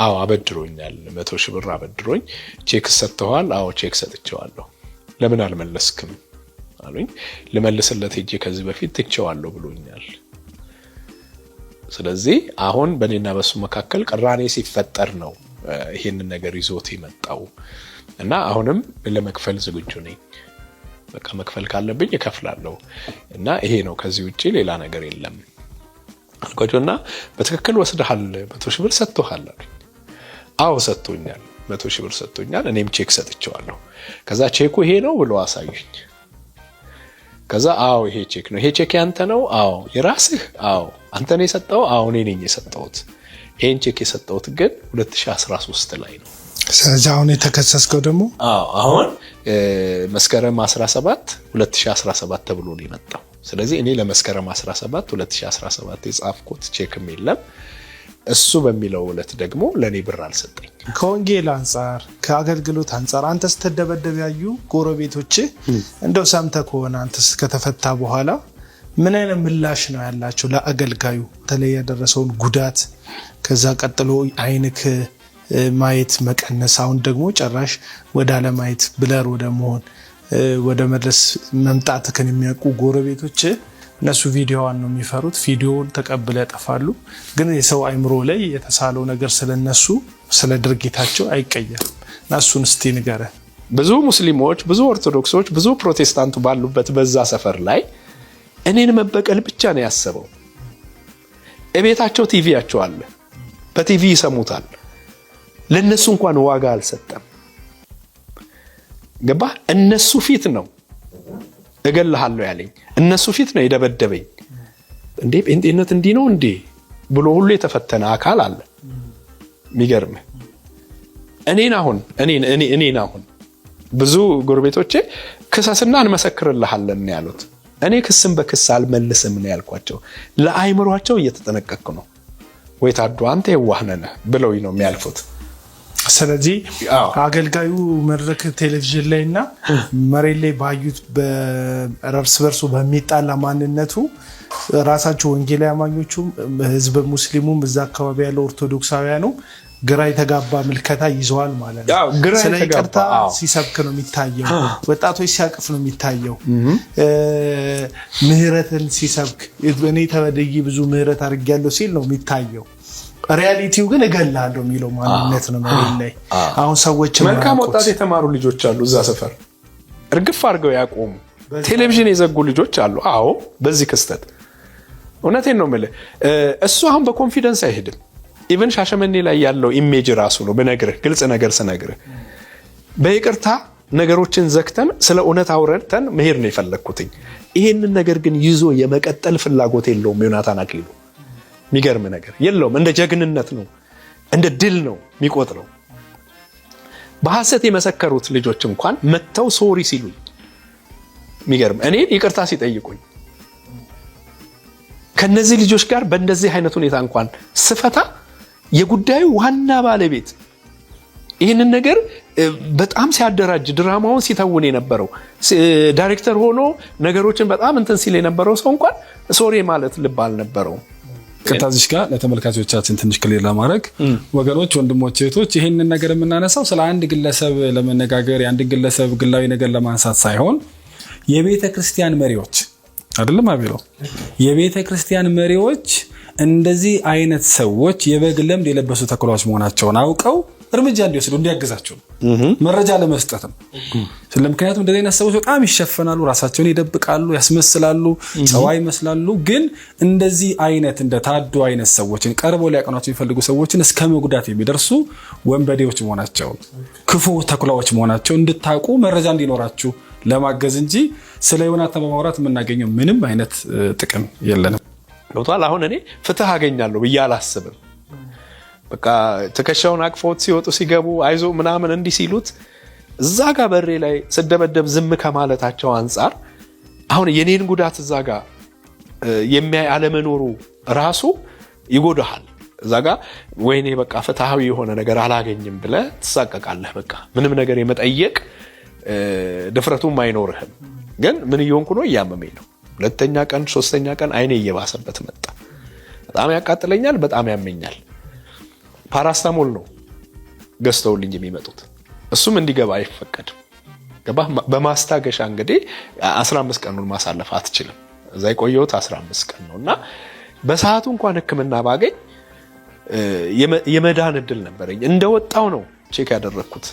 አዎ አበድሮኛል፣ 100 ሺህ ብር አበድሮኝ። ቼክ ሰጥተዋል? አዎ ቼክ ሰጥቼዋለሁ። ለምን አልመለስክም አሉኝ። ልመልስለት ሄጄ ከዚህ በፊት ትቼዋለሁ ብሎኛል። ስለዚህ አሁን በእኔና በሱ መካከል ቅራኔ ሲፈጠር ነው ይሄንን ነገር ይዞት የመጣው እና አሁንም ለመክፈል ዝግጁ ነኝ። በቃ መክፈል ካለብኝ እከፍላለሁ እና ይሄ ነው፣ ከዚህ ውጪ ሌላ ነገር የለም አልቆጆና በትክክል ወስደሃል 100 ሺህ ብር ሰጥቶሃል አሉኝ። አዎ ሰጥቶኛል፣ 100 ሺህ ብር ሰጥቶኛል። እኔም ቼክ ሰጥቼዋለሁ። ከዛ ቼኩ ይሄ ነው ብሎ አሳዩኝ። ከዛ አዎ ይሄ ቼክ ነው። ይሄ ቼክ ያንተ ነው? አዎ። የራስህ? አዎ። አንተ ነው የሰጠው? አዎ እኔ ነኝ የሰጠሁት። ይሄን ቼክ የሰጠሁት ግን 2013 ላይ ነው። ስለዚህ አሁን የተከሰስከው ደግሞ አሁን መስከረም 17 2017 ተብሎ ነው የመጣው። ስለዚህ እኔ ለመስከረም 17 2017 የጻፍኩት ቼክም የለም። እሱ በሚለው ዕለት ደግሞ ለኔ ብር አልሰጠኝ። ከወንጌል አንፃር ከአገልግሎት አንፃር አንተ ስትደበደብ ያዩ ጎረቤቶች እንደው ሰምተህ ከሆነ አንተ ከተፈታ በኋላ ምን አይነት ምላሽ ነው ያላቸው ለአገልጋዩ ተለይ ያደረሰውን ጉዳት? ከዛ ቀጥሎ አይንክ ማየት መቀነስ፣ አሁን ደግሞ ጭራሽ ወደ አለማየት ብለር ወደ መሆን ወደ መድረስ መምጣትክን የሚያውቁ ጎረቤቶች እነሱ ቪዲዮዋን ነው የሚፈሩት። ቪዲዮውን ተቀብለ ያጠፋሉ። ግን የሰው አይምሮ ላይ የተሳለው ነገር ስለነሱ ስለ ድርጊታቸው አይቀየርም። እሱን እስቲ ንገረን። ብዙ ሙስሊሞች፣ ብዙ ኦርቶዶክሶች፣ ብዙ ፕሮቴስታንቱ ባሉበት በዛ ሰፈር ላይ እኔን መበቀል ብቻ ነው ያሰበው። እቤታቸው ቲቪያቸው አለ፣ በቲቪ ይሰሙታል። ለነሱ እንኳን ዋጋ አልሰጠም። ገባ? እነሱ ፊት ነው እገልሃለሁ ያለኝ፣ እነሱ ፊት ነው የደበደበኝ። እንዴ ጴንጤነት እንዲህ ነው እንዴ ብሎ ሁሉ የተፈተነ አካል አለ። የሚገርም እኔን አሁን ብዙ ጎረቤቶቼ ክሰስና እንመሰክርልሃለን ያሉት። እኔ ክስም በክስ አልመልስም ነው ያልኳቸው። ለአይምሯቸው እየተጠነቀቅኩ ነው። ወይ ታዱ አንተ የዋህነህ ብለው ነው የሚያልፉት። ስለዚህ አገልጋዩ መድረክ ቴሌቪዥን ላይና መሬት ላይ ባዩት በእርስ በርሱ በሚጣላ ማንነቱ ራሳቸው ወንጌላዊ አማኞቹም ህዝብ ሙስሊሙም እዛ አካባቢ ያለው ኦርቶዶክሳውያኑ ግራ የተጋባ ምልከታ ይዘዋል ማለት ነው። ስለ ይቅርታ ሲሰብክ ነው የሚታየው። ወጣቶች ሲያቅፍ ነው የሚታየው። ምህረትን ሲሰብክ እኔ ተበደይ ብዙ ምህረት አድርጌያለሁ ሲል ነው የሚታየው። ሪያሊቲው ግን እገላለሁ የሚለው ማንነት ነው ማለት ላይ። አሁን ሰዎች መልካም ወጣት የተማሩ ልጆች አሉ እዛ ሰፈር እርግፍ አድርገው ያቆሙ ቴሌቪዥን የዘጉ ልጆች አሉ። አዎ በዚህ ክስተት እውነቴን ነው የምልህ። እሱ አሁን በኮንፊደንስ አይሄድም። ኢቭን ሻሸመኔ ላይ ያለው ኢሜጅ ራሱ ነው በነገርህ ግልጽ ነገር ስነግርህ በይቅርታ ነገሮችን ዘግተን ስለ እውነት አውርተን መሄድ ነው የፈለኩትኝ። ይሄንን ነገር ግን ይዞ የመቀጠል ፍላጎት የለውም ዮናታን አክሊሉ። የሚገርም ነገር የለውም። እንደ ጀግንነት ነው እንደ ድል ነው የሚቆጥረው። በሐሰት የመሰከሩት ልጆች እንኳን መተው ሶሪ ሲሉኝ የሚገርም እኔ ይቅርታ ሲጠይቁኝ ከነዚህ ልጆች ጋር በእንደዚህ አይነት ሁኔታ እንኳን ስፈታ የጉዳዩ ዋና ባለቤት ይህንን ነገር በጣም ሲያደራጅ ድራማውን ሲተውን የነበረው ዳይሬክተር ሆኖ ነገሮችን በጣም እንትን ሲል የነበረው ሰው እንኳን ሶሪ ማለት ልብ አልነበረው። ከታዚሽ ጋር ለተመልካቾቻችን ትንሽ ክሊር ለማድረግ ወገኖች፣ ወንድሞች፣ እህቶች ይሄንን ነገር የምናነሳው ስለ አንድ ግለሰብ ለመነጋገር የአንድ ግለሰብ ግላዊ ነገር ለማንሳት ሳይሆን የቤተ ክርስቲያን መሪዎች አይደለም አቤሎ፣ የቤተ ክርስቲያን መሪዎች እንደዚህ አይነት ሰዎች የበግ ለምድ የለበሱ ተኩላዎች መሆናቸውን አውቀው እርምጃ እንዲወስዱ እንዲያግዛቸው መረጃ ለመስጠት ነው። ስለምክንያቱም እንደዚህ አይነት ሰዎች በጣም ይሸፈናሉ፣ ራሳቸውን ይደብቃሉ፣ ያስመስላሉ፣ ጸዋይ ይመስላሉ። ግን እንደዚህ አይነት እንደ ታዱ አይነት ሰዎችን ቀርበው ሊያቀኗቸው የሚፈልጉ ሰዎችን እስከ መጉዳት የሚደርሱ ወንበዴዎች መሆናቸው፣ ክፉ ተኩላዎች መሆናቸው እንድታውቁ መረጃ እንዲኖራችሁ ለማገዝ እንጂ ስለ ዮናታን በማውራት የምናገኘው ምንም አይነት ጥቅም የለንም። ገብቷል። አሁን እኔ ፍትህ አገኛለሁ ብዬ አላስብም። በቃ ተከሻውን አቅፎት ሲወጡ ሲገቡ አይዞ ምናምን እንዲህ ሲሉት እዛ ጋር በሬ ላይ ስደበደብ ዝም ከማለታቸው አንፃር አሁን የኔን ጉዳት እዛ ጋር የሚያይ አለመኖሩ ራሱ ይጎዳሃል። እዛ ጋር ወይኔ በቃ ፍትሃዊ የሆነ ነገር አላገኝም ብለህ ትሳቀቃለህ። በቃ ምንም ነገር የመጠየቅ ድፍረቱም አይኖርህም። ግን ምን እየሆንኩ ነው? እያመመኝ ነው። ሁለተኛ ቀን ሶስተኛ ቀን አይኔ እየባሰበት መጣ። በጣም ያቃጥለኛል፣ በጣም ያመኛል። ፓራስታሞል ነው ገዝተውልኝ የሚመጡት። እሱም እንዲገባ አይፈቀድም። ገባ በማስታገሻ እንግዲህ 15 ቀኑን ማሳለፍ አትችልም። እዛ የቆየሁት 15 ቀን ነውና በሰዓቱ እንኳን ሕክምና ባገኝ የመዳን እድል ነበረኝ። እንደወጣው ነው ቼክ ያደረኩት።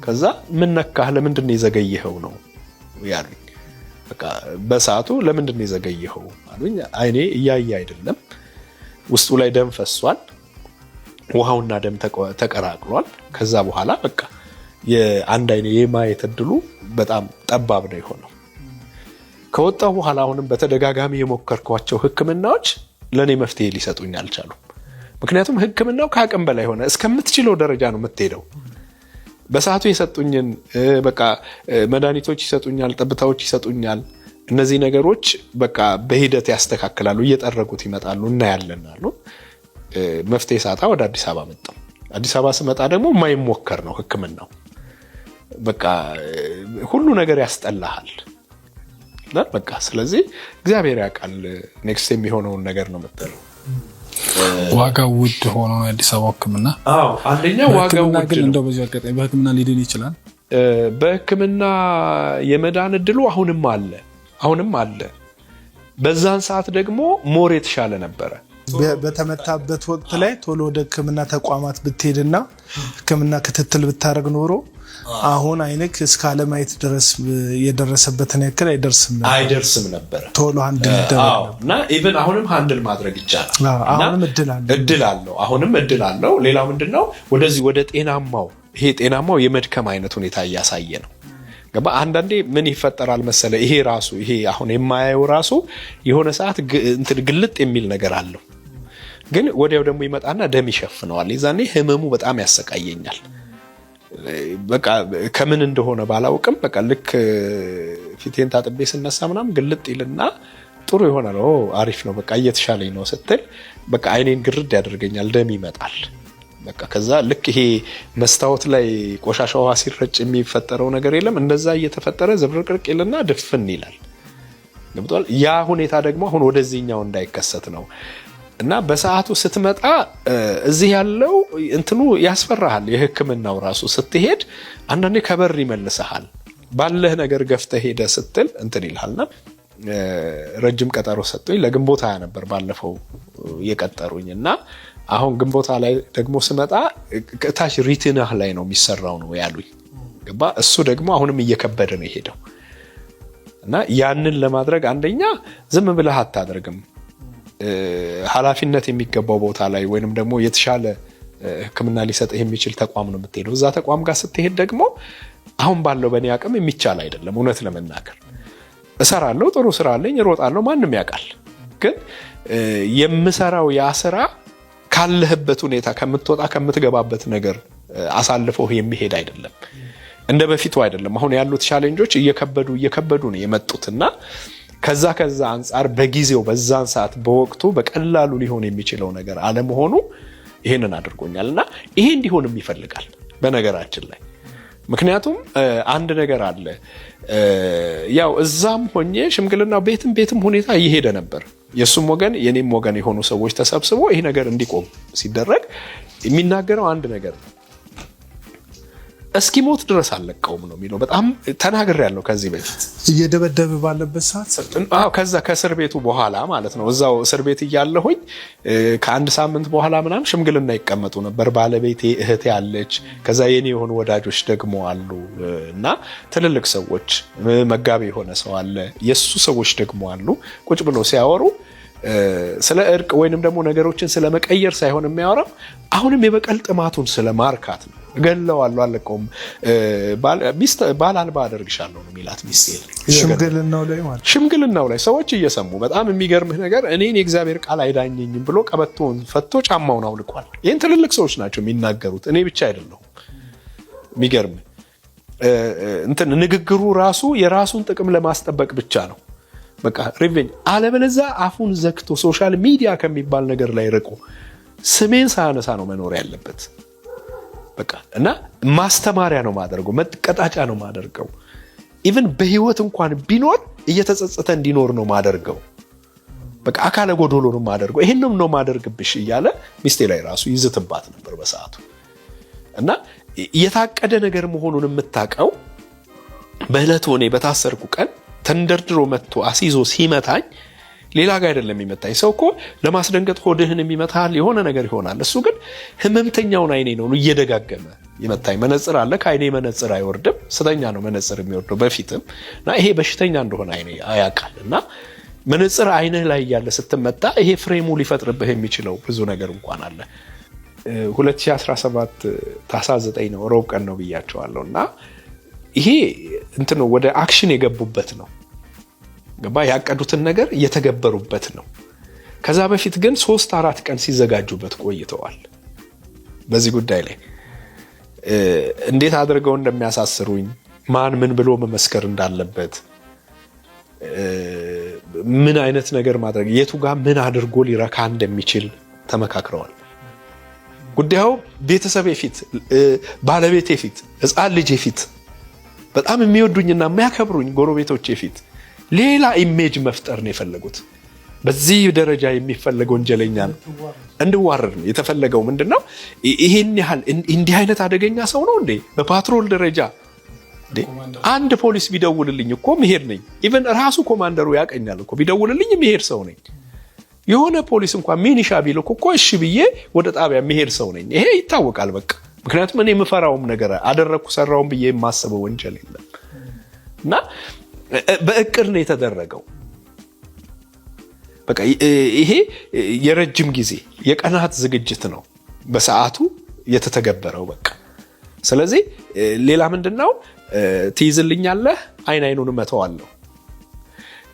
ከዛ ምን ነካህ? ለምንድን ነው የዘገየኸው ነው ያሉኝ። በቃ በሰዓቱ ለምንድን ነው የዘገየኸው አሉኝ። አይኔ እያየ አይደለም፣ ውስጡ ላይ ደም ፈሷል፣ ውሃውና ደም ተቀራቅሏል። ከዛ በኋላ በቃ የአንድ አይኔ የማየት እድሉ በጣም ጠባብ ነው የሆነው። ከወጣው በኋላ አሁንም በተደጋጋሚ የሞከርኳቸው ህክምናዎች ለኔ መፍትሄ ሊሰጡኝ አልቻሉም። ምክንያቱም ህክምናው ከአቅም በላይ ሆነ። እስከምትችለው ደረጃ ነው የምትሄደው። በሰዓቱ የሰጡኝን በቃ መድኃኒቶች ይሰጡኛል፣ ጠብታዎች ይሰጡኛል። እነዚህ ነገሮች በቃ በሂደት ያስተካክላሉ፣ እየጠረጉት ይመጣሉ፣ እናያለን አሉ። መፍትሄ ሳጣ ወደ አዲስ አበባ መጣሁ። አዲስ አበባ ስመጣ ደግሞ የማይሞከር ነው ህክምናው። በቃ ሁሉ ነገር ያስጠላሃል። በቃ ስለዚህ እግዚአብሔር ያውቃል ኔክስት የሚሆነውን ነገር ነው የምትለው። ዋጋው ውድ ሆኖ ነው አዲስ አበባ ህክምና። አዎ አንደኛ ዋጋው ውድ ግን እንደው በዚህ አጋጣሚ በህክምና ሊድን ይችላል። በህክምና የመዳን እድሉ አሁንም አለ። በዛን ሰዓት ደግሞ ሞር የተሻለ ነበረ። በተመታበት ወቅት ላይ ቶሎ ወደ ህክምና ተቋማት ብትሄድና ህክምና ክትትል ብታደርግ ኖሮ አሁን አይንክ እስከ አለማየት ድረስ የደረሰበትን ያክል አይደርስም ነበር። ቶሎ ሃንድል ይደረጋል እና ኢቭን አሁንም ሃንድል ማድረግ ይቻላል። አሁንም እድል አለው። ሌላው ምንድነው ወደዚህ ወደ ጤናማው የመድከም አይነት ሁኔታ እያሳየ ነው። ገባ አንዳንዴ ምን ይፈጠራል መሰለ፣ ይሄ አሁን የማያየው ራሱ የሆነ ሰዓት እንትን ግልጥ የሚል ነገር አለው። ግን ወዲያው ደግሞ ይመጣና ደም ይሸፍነዋል። የዛኔ ህመሙ በጣም ያሰቃየኛል። በቃ ከምን እንደሆነ ባላውቅም በቃ ልክ ፊቴን ታጥቤ ስነሳ ምናምን ግልጥ ይልና ጥሩ ይሆናል። አሪፍ ነው በቃ እየተሻለኝ ነው ስትል በቃ አይኔን ግርድ ያደርገኛል፣ ደም ይመጣል። በቃ ከዛ ልክ ይሄ መስታወት ላይ ቆሻሻ ውሃ ሲረጭ የሚፈጠረው ነገር የለም፣ እንደዛ እየተፈጠረ ዝብርቅርቅ ይልና ድፍን ይላል። ገብቷል። ያ ሁኔታ ደግሞ አሁን ወደዚህኛው እንዳይከሰት ነው። እና በሰዓቱ ስትመጣ እዚህ ያለው እንትኑ ያስፈራሃል። የህክምናው ራሱ ስትሄድ አንዳንዴ ከበር ይመልሰሃል። ባለህ ነገር ገፍተህ ሄደ ስትል እንትን ይልሃልና ረጅም ቀጠሮ ሰጡኝ። ለግንቦት 20 ነበር ባለፈው የቀጠሩኝ እና አሁን ግንቦት ላይ ደግሞ ስመጣ ከታች ሪቲናህ ላይ ነው የሚሰራው ነው ያሉኝ። ገባ እሱ ደግሞ አሁንም እየከበደ ነው የሄደው እና ያንን ለማድረግ አንደኛ ዝም ብለህ አታደርግም። ኃላፊነት የሚገባው ቦታ ላይ ወይንም ደግሞ የተሻለ ህክምና ሊሰጥህ የሚችል ተቋም ነው የምትሄደው። እዛ ተቋም ጋር ስትሄድ ደግሞ አሁን ባለው በእኔ አቅም የሚቻል አይደለም። እውነት ለመናገር እሰራለሁ፣ ጥሩ ስራ አለኝ፣ እሮጣለሁ፣ ማንም ያውቃል። ግን የምሰራው ያ ስራ ካለህበት ሁኔታ ከምትወጣ ከምትገባበት ነገር አሳልፈው የሚሄድ አይደለም። እንደ በፊቱ አይደለም። አሁን ያሉት ቻሌንጆች እየከበዱ ነው የመጡትና ከዛ አንፃር በጊዜው በዛን ሰዓት በወቅቱ በቀላሉ ሊሆን የሚችለው ነገር አለመሆኑ ይሄንን አድርጎኛልና ይሄ እንዲሆንም ይፈልጋል በነገራችን ላይ። ምክንያቱም አንድ ነገር አለ። ያው እዛም ሆኜ ሽምግልና ቤትም ሁኔታ እየሄደ ነበር። የሱም ወገን የኔም ወገን የሆኑ ሰዎች ተሰብስበው ይሄ ነገር እንዲቆም ሲደረግ የሚናገረው አንድ ነገር ነው። እስኪሞት ድረስ አለቀውም ነው የሚለው። በጣም ተናግሬያለሁ ከዚህ በፊት እየደበደበ ባለበት ሰዓት ከዛ ከእስር ቤቱ በኋላ ማለት ነው። እዛው እስር ቤት እያለሁኝ ከአንድ ሳምንት በኋላ ምናምን ሽምግልና ይቀመጡ ነበር። ባለቤቴ፣ እህቴ አለች፣ ከዛ የኔ የሆኑ ወዳጆች ደግሞ አሉ እና ትልልቅ ሰዎች፣ መጋቢ የሆነ ሰው አለ፣ የሱ ሰዎች ደግሞ አሉ። ቁጭ ብለው ሲያወሩ ስለ እርቅ ወይንም ደግሞ ነገሮችን ስለ መቀየር ሳይሆን የሚያወራው አሁንም የበቀል ጥማቱን ስለ ማርካት ነው። ገለዋለሁ፣ አለቀውም፣ ባል አልባ አደርግሻለሁ ነው የሚላት ሚስቴ። ሽምግልናው ላይ ሰዎች እየሰሙ በጣም የሚገርምህ ነገር እኔን የእግዚአብሔር ቃል አይዳኘኝም ብሎ ቀበቶውን ፈቶ ጫማውን አውልቋል። ይህን ትልልቅ ሰዎች ናቸው የሚናገሩት፣ እኔ ብቻ አይደለሁም። የሚገርምህ ንግግሩ ራሱ የራሱን ጥቅም ለማስጠበቅ ብቻ ነው። በቃ ሪቬንጅ። አለበለዚያ አፉን ዘግቶ ሶሻል ሚዲያ ከሚባል ነገር ላይ ርቆ ስሜን ሳያነሳ ነው መኖር ያለበት። በቃ እና ማስተማሪያ ነው ማደርገው፣ መቀጣጫ ነው ማደርገው። ኢቭን በህይወት እንኳን ቢኖር እየተጸጸተ እንዲኖር ነው ማደርገው። በቃ አካለ ጎዶሎ ነው ማደርገው። ይሄንም ነው ማደርግብሽ እያለ ሚስቴ ላይ ራሱ ይዝትባት ነበር በሰዓቱ። እና የታቀደ ነገር መሆኑን የምታውቀው በእለቱ እኔ በታሰርኩ ቀን ተንደርድሮ መጥቶ አሲዞ ሲመታኝ ሌላ ጋር አይደለም የሚመታኝ። ሰው እኮ ለማስደንገጥ ሆድህን የሚመታል የሆነ ነገር ይሆናል። እሱ ግን ህመምተኛውን አይኔ ነው እየደጋገመ ይመታኝ። መነጽር አለ፣ ከአይኔ መነጽር አይወርድም። ስተኛ ነው መነጽር የሚወርደው በፊትም። እና ይሄ በሽተኛ እንደሆነ አይኔ ያውቃል። እና መነጽር አይንህ ላይ እያለ ስትመታ ይሄ ፍሬሙ ሊፈጥርብህ የሚችለው ብዙ ነገር እንኳን አለ። 2017 ታኅሳስ 9 ነው፣ ሮብ ቀን ነው ብያቸዋለሁ። እና ይሄ እንትን ወደ አክሽን የገቡበት ነው። ገባ? ያቀዱትን ነገር እየተገበሩበት ነው። ከዛ በፊት ግን 3-4 ቀን ሲዘጋጁበት ቆይተዋል። በዚህ ጉዳይ ላይ እንዴት አድርገው እንደሚያሳስሩኝ፣ ማን ምን ብሎ መመስከር እንዳለበት፣ ምን አይነት ነገር ማድረግ፣ የቱ ጋር ምን አድርጎ ሊረካ እንደሚችል ተመካክረዋል። ጉዳዩ ቤተሰቤ ፊት፣ ባለቤቴ ፊት፣ ሕፃን ልጄ ፊት፣ በጣም የሚወዱኝና የሚያከብሩኝ ጎረቤቶቼ ፊት ሌላ ኢሜጅ መፍጠር ነው የፈለጉት። በዚህ ደረጃ የሚፈለገው ወንጀለኛ እንድዋረድ ነው የተፈለገው። ምንድነው ይሄን ያህል እንዲህ አይነት አደገኛ ሰው ነው እንዴ? በፓትሮል ደረጃ አንድ ፖሊስ ቢደውልልኝ እኮ መሄድ ነኝ። ኢቭን ራሱ ኮማንደሩ ያቀኛል እኮ ቢደውልልኝ መሄድ ሰው ነኝ። የሆነ ፖሊስ እንኳን ሚኒሻ ቢልኩ እኮ እሺ ብዬ ወደ ጣቢያ መሄድ ሰው ነኝ። ይሄ ይታወቃል በቃ። ምክንያቱም እኔ የምፈራውም ነገር አደረኩ ሰራውም ብዬ የማስበው ወንጀል የለም። እና በእቅድ ነው የተደረገው። በቃ ይሄ የረጅም ጊዜ የቀናት ዝግጅት ነው በሰዓቱ የተተገበረው በቃ። ስለዚህ ሌላ ምንድነው ትይዝልኛለህ፣ አይኑን መተዋለሁ።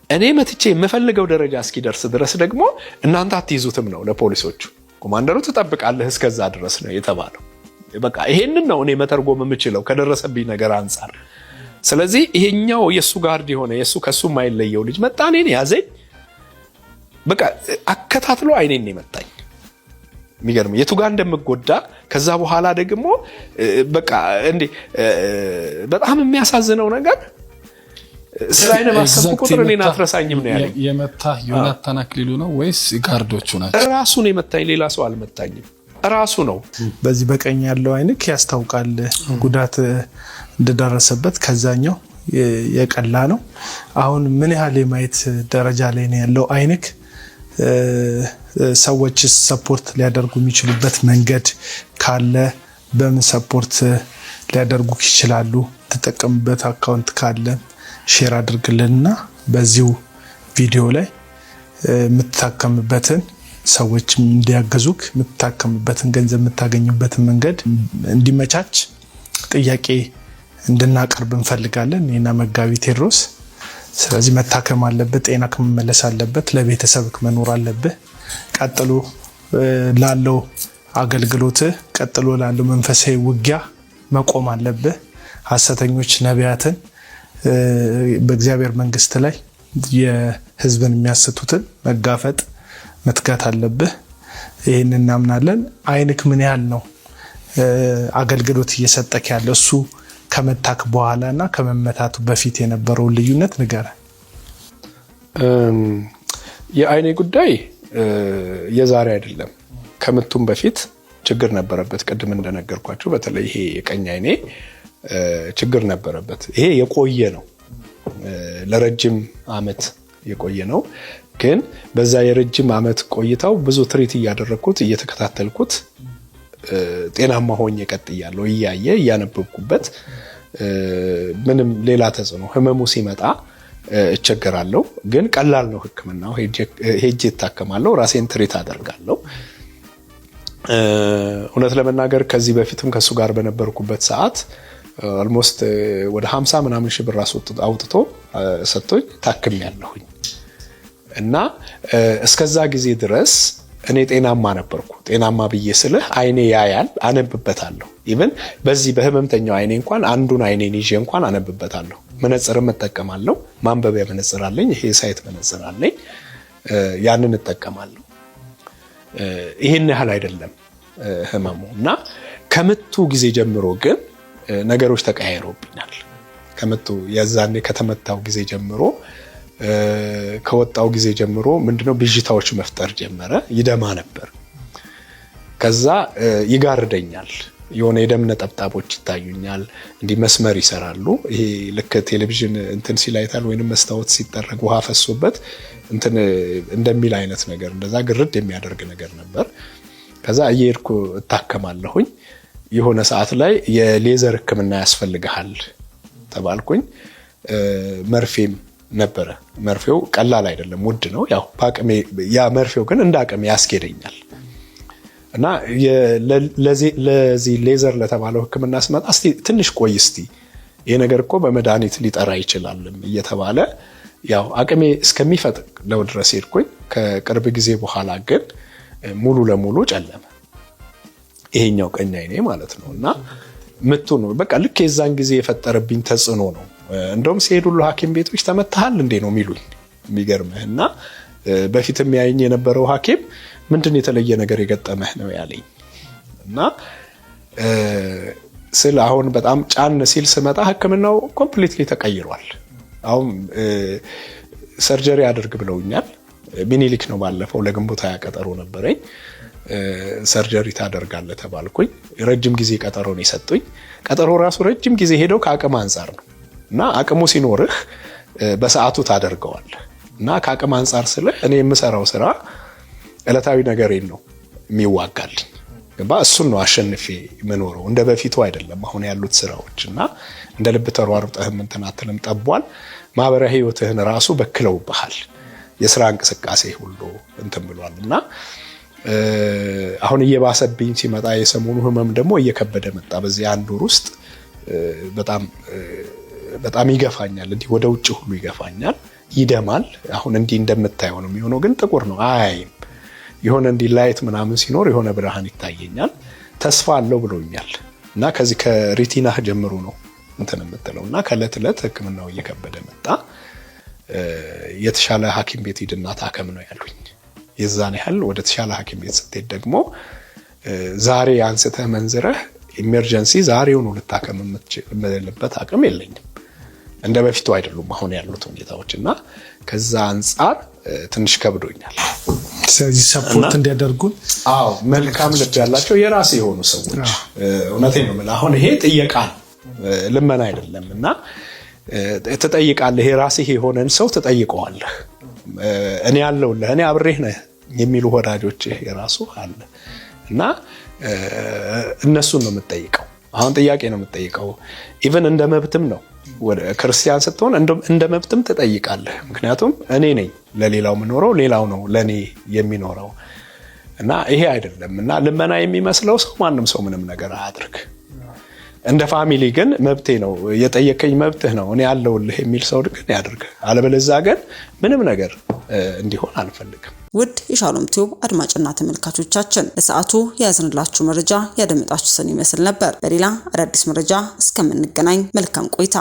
እኔ መትቼ የምፈልገው ደረጃ እስኪደርስ ድረስ ደግሞ እናንተ አትይዙትም ነው ለፖሊሶቹ። ኮማንደሩ ትጠብቃለህ እስከዛ ድረስ ነው የተባለው። በቃ ይሄንን ነው እኔ መተርጎም የምችለው ከደረሰብኝ ነገር አንፃር። ስለዚህ ይሄኛው የሱ ጋርድ የሆነ የሱ ከሱ ማይለየው ልጅ መጣ፣ እኔን ያዘኝ። በቃ አከታትሎ አይኔን የመታኝ። የሚገርም የቱ ጋር እንደምጎዳ ከዛ በኋላ ደግሞ በቃ እንዴ በጣም የሚያሳዝነው ነገር ስላይነ ማሰብ ቁጥር እኔን አትረሳኝም ነው ያለኝ። የመታህ ዮናታን አክሊሉ ነው ወይስ ጋርዶቹ ናቸው? ራሱ ነው የመታኝ፣ ሌላ ሰው አልመታኝም። ራሱ ነው። በዚህ በቀኝ ያለው አይንክ ያስታውቃል ጉዳት እንደደረሰበት፣ ከዛኛው የቀላ ነው። አሁን ምን ያህል የማየት ደረጃ ላይ ነው ያለው አይንክ? ሰዎች ሰፖርት ሊያደርጉ የሚችሉበት መንገድ ካለ በምን ሰፖርት ሊያደርጉ ይችላሉ? ተጠቀምበት አካውንት ካለ ሼር አድርግልንና በዚሁ ቪዲዮ ላይ የምትታከምበትን ሰዎች እንዲያገዙክ የምትታከምበትን ገንዘብ የምታገኝበትን መንገድ እንዲመቻች ጥያቄ እንድናቀርብ እንፈልጋለን እኔና መጋቢ ቴዎድሮስ። ስለዚህ መታከም አለበት፣ ጤና ከመመለስ አለበት፣ ለቤተሰብክ መኖር አለበት። ቀጥሎ ላለው አገልግሎት፣ ቀጥሎ ላለው መንፈሳዊ ውጊያ መቆም አለበት። ሐሰተኞች ነቢያትን በእግዚአብሔር መንግስት ላይ የህዝብን የሚያስቱትን መጋፈጥ መትጋት አለብህ። ይህን እናምናለን። አይንክ ምን ያህል ነው አገልግሎት እየሰጠክ ያለ? እሱ ከመታክ በኋላና ከመመታቱ በፊት የነበረውን ልዩነት ንገረን። የአይኔ ጉዳይ የዛሬ አይደለም። ከምቱም በፊት ችግር ነበረበት። ቅድም እንደነገርኳችሁ በተለይ ይሄ የቀኝ አይኔ ችግር ነበረበት። ይሄ የቆየ ነው፣ ለረጅም አመት የቆየ ነው። ግን በዛ የረጅም አመት ቆይታው ብዙ ትሪት እያደረኩት እየተከታተልኩት ጤናማ ሆኜ ቀጥያለሁ። እያነበብኩበት ምንም ሌላ ተጽዕኖ ህመሙ ሲመጣ እቸገራለሁ። ግን ቀላል ነው ህክምናው። ሄጄ እታከማለሁ፣ ራሴን ትሪት አደርጋለሁ። እውነት ለመናገር ከዚህ በፊትም ከሱ ጋር በነበርኩበት ሰዓት ኦልሞስት ወደ 50 ምናምን ሺህ ብር አውጥቶ ሰጥቶኝ ታክሜያለሁኝ። እና እስከዛ ጊዜ ድረስ እኔ ጤናማ ነበርኩ። ጤናማ ብዬ ስልህ አይኔ ያያል፣ አነብበታለሁ። ኢቭን በዚህ በህመምተኛው አይኔ እንኳን አንዱን አይኔን ይዤ እንኳን አነብበታለሁ። መነጽርም እጠቀማለሁ። ማንበቢያ መነጽር አለኝ፣ ይሄ ሳይት መነጽር አለኝ። ያንን እጠቀማለሁ። ይሄን ያህል አይደለም ህመሙ። እና ከምቱ ጊዜ ጀምሮ ግን ነገሮች ተቀያይረውብኛል። ከምቱ የዛኔ ከተመታው ጊዜ ጀምሮ ከወጣው ጊዜ ጀምሮ ምንድነው ብዥታዎች መፍጠር ጀመረ። ይደማ ነበር። ከዛ ይጋርደኛል። የሆነ የደም ነጠብጣቦች ይታዩኛል። እንዲህ መስመር ይሰራሉ። ይሄ ልክ ቴሌቪዥን እንትን ሲላይታል ወይንም መስታወት ሲጠረግ ውሃ ፈሶበት እንትን እንደሚል አይነት ነገር፣ እንደዛ ግርድ የሚያደርግ ነገር ነበር። ከዛ እየሄድኩ እታከማለሁኝ። የሆነ ሰዓት ላይ የሌዘር ህክምና ያስፈልግሃል ተባልኩኝ። መርፌም ነበረ። መርፌው ቀላል አይደለም፣ ውድ ነው። ያው በአቅሜ ያ መርፌው ግን እንደ አቅሜ ያስኬደኛል። እና ለዚህ ሌዘር ለተባለው ህክምና ስመጣ እስቲ ትንሽ ቆይ እስቲ ይሄ ነገር እኮ በመድኃኒት ሊጠራ ይችላልም እየተባለ ያው አቅሜ እስከሚፈቅደው ድረስ ሄድኩኝ። ከቅርብ ጊዜ በኋላ ግን ሙሉ ለሙሉ ጨለመ። ይሄኛው ቀኝ አይኔ ማለት ነው። እና ምቱ ነው በቃ ልክ የዛን ጊዜ የፈጠረብኝ ተጽዕኖ ነው። እንደውም ሲሄዱ ሁሉ ሐኪም ቤቶች ተመታሃል እንዴ ነው የሚሉኝ። የሚገርምህ እና በፊትም ያየኝ የነበረው ሐኪም ምንድን የተለየ ነገር የገጠመህ ነው ያለኝ። እና ስለ አሁን በጣም ጫን ሲል ስመጣ ህክምናው ኮምፕሊትሊ ተቀይሯል። አሁን ሰርጀሪ አድርግ ብለውኛል። ሚኒሊክ ነው ባለፈው ለግንቦት 20 ቀጠሮ ነበረኝ። ሰርጀሪ ታደርጋለህ ተባልኩኝ። ረጅም ጊዜ ቀጠሮ ነው የሰጡኝ። ቀጠሮ ራሱ ረጅም ጊዜ ሄደው ከአቅም አንጻር ነው። እና አቅሙ ሲኖርህ በሰዓቱ ታደርገዋለህ። እና ከአቅም አንጻር ስልህ እኔ የምሰራው ስራ ዕለታዊ ነገሬን ነው የሚዋጋልኝ። እሱን ነው አሸንፌ የምኖረው። እንደ በፊቱ አይደለም አሁን ያሉት ስራዎች። እና እንደ ልብ ተሯሩጠህም እንትን አትልም፣ ጠቧል። ማህበራዊ ህይወትህን ራሱ በክለውብሃል። የስራ እንቅስቃሴ ሁሉ እንትን ብሏል። እና አሁን እየባሰብኝ ሲመጣ የሰሞኑ ህመም ደግሞ እየከበደ መጣ። በዚህ አንድ ወር ውስጥ በጣም ይገፋኛል። እንዲህ ወደ ውጭ ሁሉ ይገፋኛል፣ ይደማል። አሁን እንዲህ እንደምታየው ነው የሚሆነው፣ ግን ጥቁር ነው አያይም። የሆነ እንዲህ ላይት ምናምን ሲኖር የሆነ ብርሃን ይታየኛል። ተስፋ አለው ብሎኛል። እና ከዚህ ከሪቲና ጀምሮ ነው እንትን የምትለው። እና ከዕለት ዕለት ህክምናው እየከበደ መጣ። የተሻለ ሐኪም ቤት ሂድና ታከም ነው ያሉኝ። የዛን ያህል ወደ ተሻለ ሐኪም ቤት ስትሄድ ደግሞ ዛሬ አንስተህ መንዝረህ ኢመርጀንሲ ዛሬውኑ ልታከም የምትችልበት አቅም የለኝም። እንደ በፊቱ አይደሉም አሁን ያሉት ሁኔታዎች። እና ከዛ አንጻር ትንሽ ከብዶኛል። ስለዚህ ሰፖርት እንዲያደርጉን መልካም ልብ ያላቸው የራሴ የሆኑ ሰዎች እውነቴን ነው የምልህ። አሁን ይሄ ጥየቃ ነው፣ ልመና አይደለም። እና ትጠይቃለህ፣ የራስህ የሆነን ሰው ትጠይቀዋለህ። እኔ ያለሁልህ፣ እኔ አብሬህ ነህ የሚሉ ወዳጆችህ የራሱ አለ። እና እነሱን ነው የምትጠይቀው። አሁን ጥያቄ ነው የምትጠይቀው። ኢቭን እንደ መብትም ነው። ወደ ክርስቲያን ስትሆን እንደ መብትም ትጠይቃለህ። ምክንያቱም እኔ ነኝ ለሌላው የምኖረው፣ ሌላው ነው ለኔ የሚኖረው። እና ይሄ አይደለም። እና ልመና የሚመስለው ሰው ማንም ሰው ምንም ነገር አያድርግ። እንደ ፋሚሊ ግን መብቴ ነው የጠየቀኝ መብትህ ነው እኔ ያለውልህ የሚል ሰው ግን ያድርግ። አለበለዚያ ግን ምንም ነገር እንዲሆን አንፈልግም። ውድ የሻሎም ቲዩብ አድማጭና ተመልካቾቻችን ለሰዓቱ ያዝንላችሁ መረጃ ያደመጣችሁትን ይመስል ነበር። በሌላ አዳዲስ መረጃ እስከምንገናኝ መልካም ቆይታ